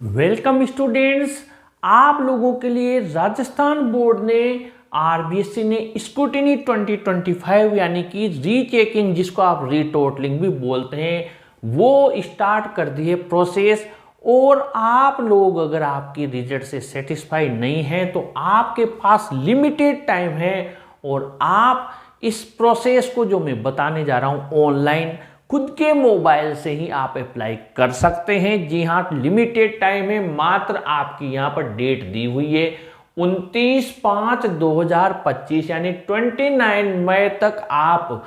Welcome students. आप लोगों के लिए राजस्थान बोर्ड ने आरबीएससी ने स्क्रूटिनी 2025 यानी कि रीचेकिंग, जिसको आप रीटोटलिंग भी बोलते हैं, वो स्टार्ट कर दी है प्रोसेस। और आप लोग अगर आपकी रिजल्ट से सेटिस्फाई नहीं हैं तो आपके पास लिमिटेड टाइम है और आप इस प्रोसेस को जो मैं बताने जा रहा हूं ऑनलाइन खुद के मोबाइल से ही आप अप्लाई कर सकते हैं। जी हाँ, लिमिटेड टाइम है, मात्र आपकी यहाँ पर डेट दी हुई है 29/5/2025 यानी 29 मई तक। आप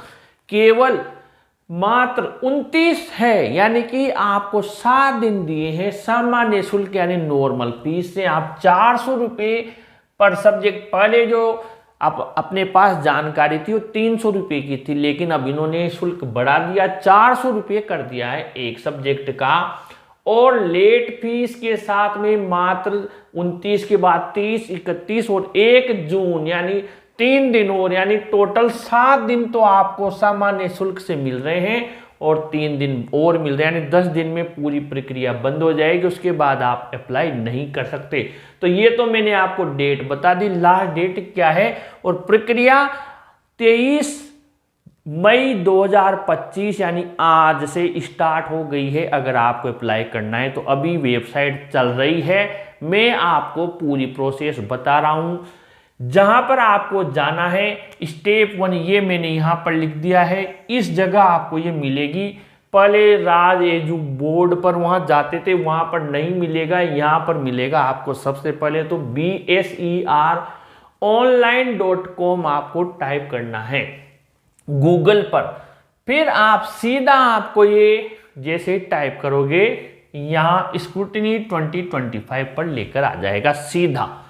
केवल मात्र 29 है यानी कि आपको 7 दिन दिए हैं। सामान्य शुल्क यानी नॉर्मल फीस से आप 400 रुपये पर सब्जेक्ट, पहले जो आप अपने पास जानकारी थी वो 300 रुपये की थी, लेकिन अब इन्होंने शुल्क बढ़ा दिया, 400 रुपये कर दिया है एक सब्जेक्ट का। और लेट फीस के साथ में मात्र 29 के बाद 30, 31 और 1 जून यानी 3 दिन और, यानी टोटल 7 दिन तो आपको सामान्य शुल्क से मिल रहे हैं और 3 दिन और मिल रहे हैं, यानी 10 दिन में पूरी प्रक्रिया बंद हो जाएगी। उसके बाद आप अप्लाई नहीं कर सकते। तो ये तो मैंने आपको डेट बता दी, लास्ट डेट क्या है। और प्रक्रिया 23 मई 2025 यानी आज से स्टार्ट हो गई है। अगर आपको अप्लाई करना है तो अभी वेबसाइट चल रही है, मैं आपको पूरी प्रोसेस बता रहा हूं। जहां पर आपको जाना है, स्टेप 1 ये मैंने यहां पर लिख दिया है, इस जगह आपको ये मिलेगी। पहले राज एजू बोर्ड पर वहां जाते थे, वहां पर नहीं मिलेगा, यहां पर मिलेगा आपको। सबसे पहले तो BSERonline.com आपको टाइप करना है गूगल पर। फिर आप सीधा, आपको ये जैसे टाइप करोगे यहां स्क्रूटिनी 2025 पर लेकर आ जाएगा सीधा।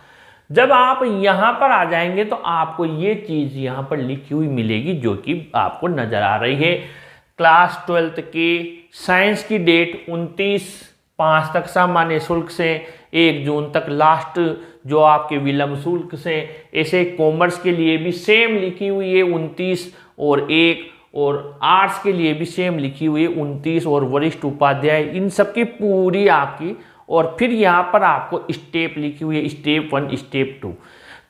जब आप यहां पर आ जाएंगे तो आपको ये चीज यहां पर लिखी हुई मिलेगी जो कि आपको नजर आ रही है। क्लास 12th की साइंस की डेट 29/5 तक सामान्य शुल्क से, 1 जून तक लास्ट जो आपके विलंब शुल्क से। ऐसे कॉमर्स के लिए भी सेम लिखी हुई है 29 और 1, और आर्ट्स के लिए भी सेम लिखी हुई है 29, और वरिष्ठ उपाध्याय, इन सबकी पूरी आपकी। और फिर यहाँ पर आपको स्टेप लिखी हुई है, स्टेप 1 स्टेप 2।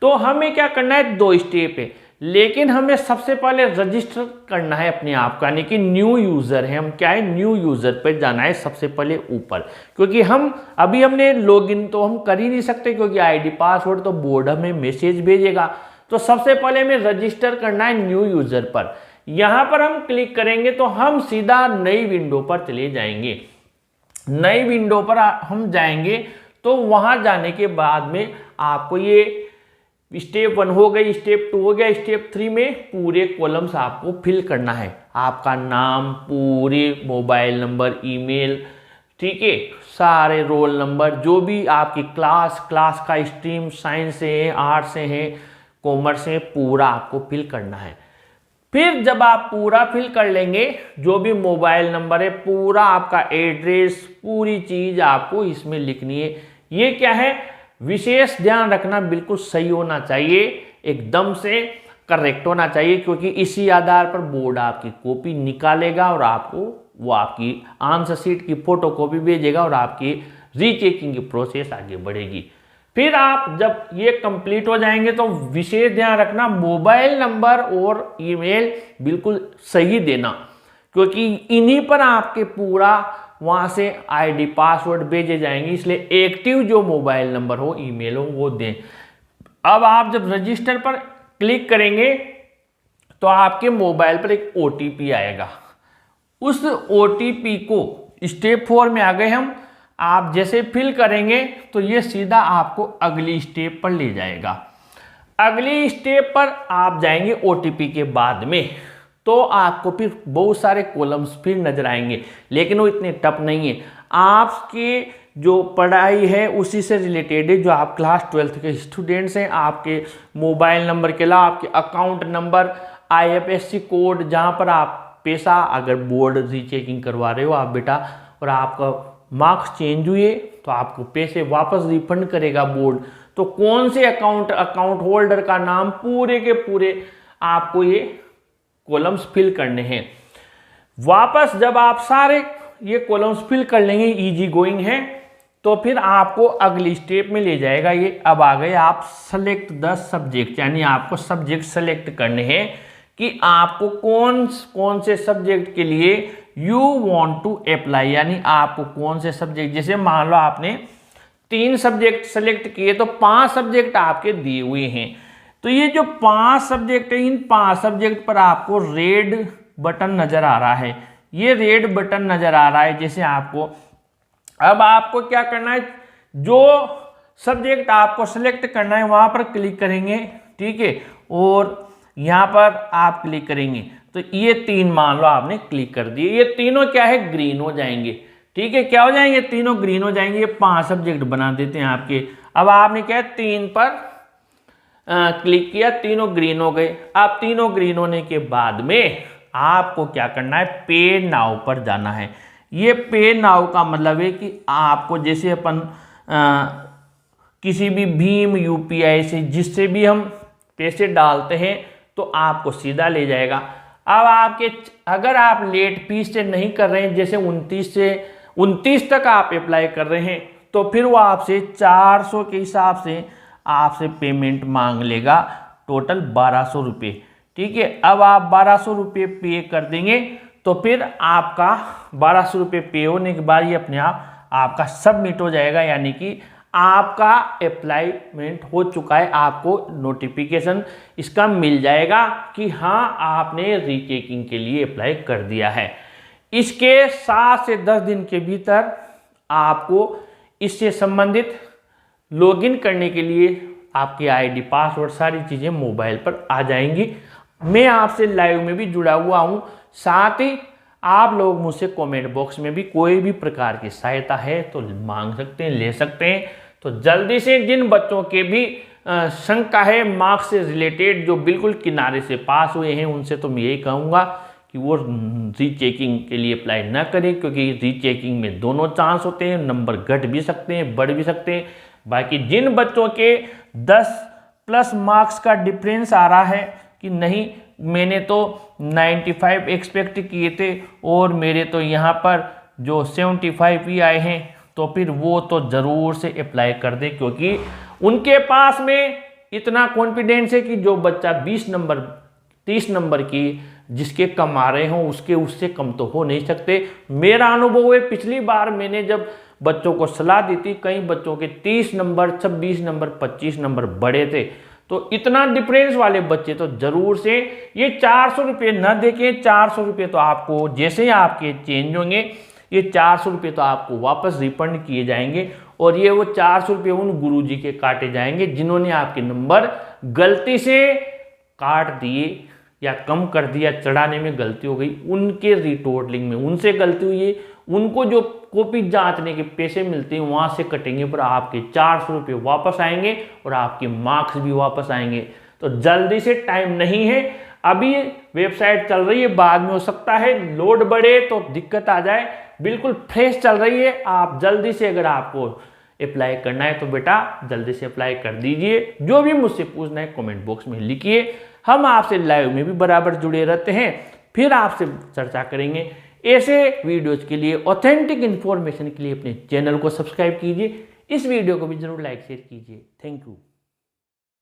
तो हमें क्या करना है, 2 स्टेप है, लेकिन हमें सबसे पहले रजिस्टर करना है अपने आप का, यानी कि न्यू यूजर है हम, क्या है, न्यू यूजर पर जाना है सबसे पहले ऊपर। क्योंकि हमने लॉगिन तो हम कर ही नहीं सकते, क्योंकि आईडी पासवर्ड तो बोर्ड हमें मैसेज भेजेगा। तो सबसे पहले हमें रजिस्टर करना है न्यू यूजर पर। यहां पर हम क्लिक करेंगे तो हम सीधा नई विंडो पर चले जाएंगे। नई विंडो पर हम जाएंगे तो वहां जाने के बाद में आपको ये स्टेप 1 हो गई, स्टेप 2 हो गया, स्टेप 3 में पूरे कॉलम्स आपको फिल करना है। आपका नाम, पूरे मोबाइल नंबर, ईमेल, ठीक है, सारे रोल नंबर, जो भी आपकी क्लास का स्ट्रीम, साइंस से है, आर्ट्स से है, कॉमर्स से, पूरा आपको फिल करना है। फिर जब आप पूरा फिल कर लेंगे, जो भी मोबाइल नंबर है, पूरा आपका एड्रेस, पूरी चीज आपको इसमें लिखनी है। ये क्या है, विशेष ध्यान रखना, बिल्कुल सही होना चाहिए, एकदम से करेक्ट होना चाहिए, क्योंकि इसी आधार पर बोर्ड आपकी कॉपी निकालेगा और आपको वो आपकी आंसर शीट की फोटो कॉपी भेजेगा और आपकी रीचेकिंग की प्रोसेस आगे बढ़ेगी। फिर आप जब ये कंप्लीट हो जाएंगे तो विशेष ध्यान रखना, मोबाइल नंबर और ईमेल बिल्कुल सही देना, क्योंकि इन्हीं पर आपके पूरा वहां से आईडी पासवर्ड भेजे जाएंगे। इसलिए एक्टिव जो मोबाइल नंबर हो, ईमेल हो, वो दें। अब आप जब रजिस्टर पर क्लिक करेंगे तो आपके मोबाइल पर एक ओटीपी आएगा। उस ओटीपी को, स्टेप 4 में आ गए हम, आप जैसे फिल करेंगे तो ये सीधा आपको अगली स्टेप पर ले जाएगा। अगली स्टेप पर आप जाएंगे ओटीपी के बाद में, तो आपको फिर बहुत सारे कॉलम्स फिर नजर आएंगे, लेकिन वो इतने टफ नहीं है। आपके जो पढ़ाई है उसी से रिलेटेड है, जो आप क्लास 12th के स्टूडेंट्स हैं, आपके मोबाइल नंबर के अलावा आपके अकाउंट नंबर, IFSC कोड, जहाँ पर आप पैसा, अगर बोर्ड रीचेकिंग करवा रहे हो आप बेटा, और आपका मार्क्स चेंज हुए तो आपको पैसे वापस रिफंड करेगा बोर्ड। तो कौन से अकाउंट होल्डर का नाम, पूरे के पूरे आपको ये कॉलम्स फिल करने हैं। वापस जब आप सारे ये कॉलम्स फिल कर लेंगे, इजी गोइंग है, तो फिर आपको अगली स्टेप में ले जाएगा ये। अब आ गए आप सेलेक्ट द सब्जेक्ट, यानी आपको सब्जेक्ट सेलेक्ट करने हैं कि आपको कौन कौन से सब्जेक्ट के लिए यू वांट टू अप्लाई, यानी आपको कौन से सब्जेक्ट, जैसे मान लो आपने 3 सब्जेक्ट सेलेक्ट किए तो 5 सब्जेक्ट आपके दिए हुए हैं। तो ये जो 5 सब्जेक्ट है, इन 5 सब्जेक्ट पर आपको रेड बटन नजर आ रहा है, ये रेड बटन नजर आ रहा है। जैसे आपको अब आपको क्या करना है, जो सब्जेक्ट आपको सेलेक्ट करना है वहां पर क्लिक करेंगे, ठीक है, और यहां पर आप क्लिक करेंगे तो ये 3 मान लो आपने क्लिक कर दिए, ये तीनों क्या है, ग्रीन हो जाएंगे, ठीक है, क्या हो जाएंगे, तीनों ग्रीन हो जाएंगे। ये 5 सब्जेक्ट बना देते हैं आपके। अब आपने क्या है 3 पर क्लिक किया, तीनों ग्रीन हो गए। अब तीनों ग्रीन होने के बाद में आपको क्या करना है, पे नाउ पर जाना है। ये पे नाउ का मतलब है कि आपको जैसे अपन किसी भी भीम यूपीआई से जिससे भी हम पैसे डालते हैं तो आपको सीधा ले जाएगा। अब आपके अगर आप लेट फीस से नहीं कर रहे हैं, जैसे 29 तक आप अप्लाई कर रहे हैं, तो फिर वो आपसे 400 के हिसाब से आपसे पेमेंट मांग लेगा, टोटल 1200 रुपये, ठीक है। अब आप 1200 रुपये पे कर देंगे तो फिर आपका 1200 रुपये पे होने के बाद ये अपने आप आपका सबमिट हो जाएगा, यानी कि आपका अप्लाईमेंट हो चुका है। आपको नोटिफिकेशन इसका मिल जाएगा कि हाँ आपने रीचेकिंग के लिए अप्लाई कर दिया है। इसके 7 से 10 दिन के भीतर आपको इससे संबंधित लॉगिन करने के लिए आपकी आईडी पासवर्ड सारी चीज़ें मोबाइल पर आ जाएंगी। मैं आपसे लाइव में भी जुड़ा हुआ हूँ, साथ ही आप लोग मुझसे कमेंट बॉक्स में भी कोई भी प्रकार की सहायता है तो मांग सकते हैं, ले सकते हैं। तो जल्दी से जिन बच्चों के भी शंका है मार्क्स से रिलेटेड, जो बिल्कुल किनारे से पास हुए हैं, उनसे तो मैं यही कहूँगा कि वो रीचेकिंग के लिए अप्लाई ना करें, क्योंकि रीचेकिंग में दोनों चांस होते हैं, नंबर घट भी सकते हैं, बढ़ भी सकते हैं। बाकी जिन बच्चों के 10+ मार्क्स का डिफरेंस आ रहा है कि नहीं मैंने तो 95 एक्सपेक्ट किए थे और मेरे तो यहाँ पर जो 75 ही आए हैं, तो फिर वो तो ज़रूर से अप्लाई कर दें, क्योंकि उनके पास में इतना कॉन्फिडेंस है कि जो बच्चा 20 नंबर 30 नंबर की जिसके कम आ रहे हों उसके उससे कम तो हो नहीं सकते। मेरा अनुभव है, पिछली बार मैंने जब बच्चों को सलाह दी थी, कई बच्चों के 30 नंबर 26 नंबर 25 नंबर बड़े थे। तो इतना डिफरेंस वाले बच्चे तो जरूर से ये 400 रुपये न देखें। 400 रुपये तो आपको जैसे ही आपके चेंज होंगे ये 400 रुपये तो आपको वापस रिफंड किए जाएंगे, और ये वो 400 रुपये उन गुरुजी के काटे जाएंगे जिन्होंने आपके नंबर गलती से काट दिए या कम कर दिया, चढ़ाने में गलती हो गई, उनके रिटोटलिंग में उनसे गलती हुई है, उनको जो कॉपी जांचने के पैसे मिलते हैं वहां से कटेंगे, पर आपके 400 रुपये वापस आएंगे और आपके मार्क्स भी वापस आएंगे। तो जल्दी से, टाइम नहीं है, अभी वेबसाइट चल रही है, बाद में हो सकता है लोड बढ़े तो दिक्कत आ जाए, बिल्कुल फ्रेश चल रही है। आप जल्दी से अगर आपको अप्लाई करना है तो बेटा जल्दी से अप्लाई कर दीजिए। जो भी मुझसे पूछना है कमेंट बॉक्स में लिखिए, हम आपसे लाइव में भी बराबर जुड़े रहते हैं, फिर आपसे चर्चा करेंगे। ऐसे वीडियोज के लिए, ऑथेंटिक इन्फॉर्मेशन के लिए अपने चैनल को सब्सक्राइब कीजिए। इस वीडियो को भी जरूर लाइक शेयर कीजिए। Thank you.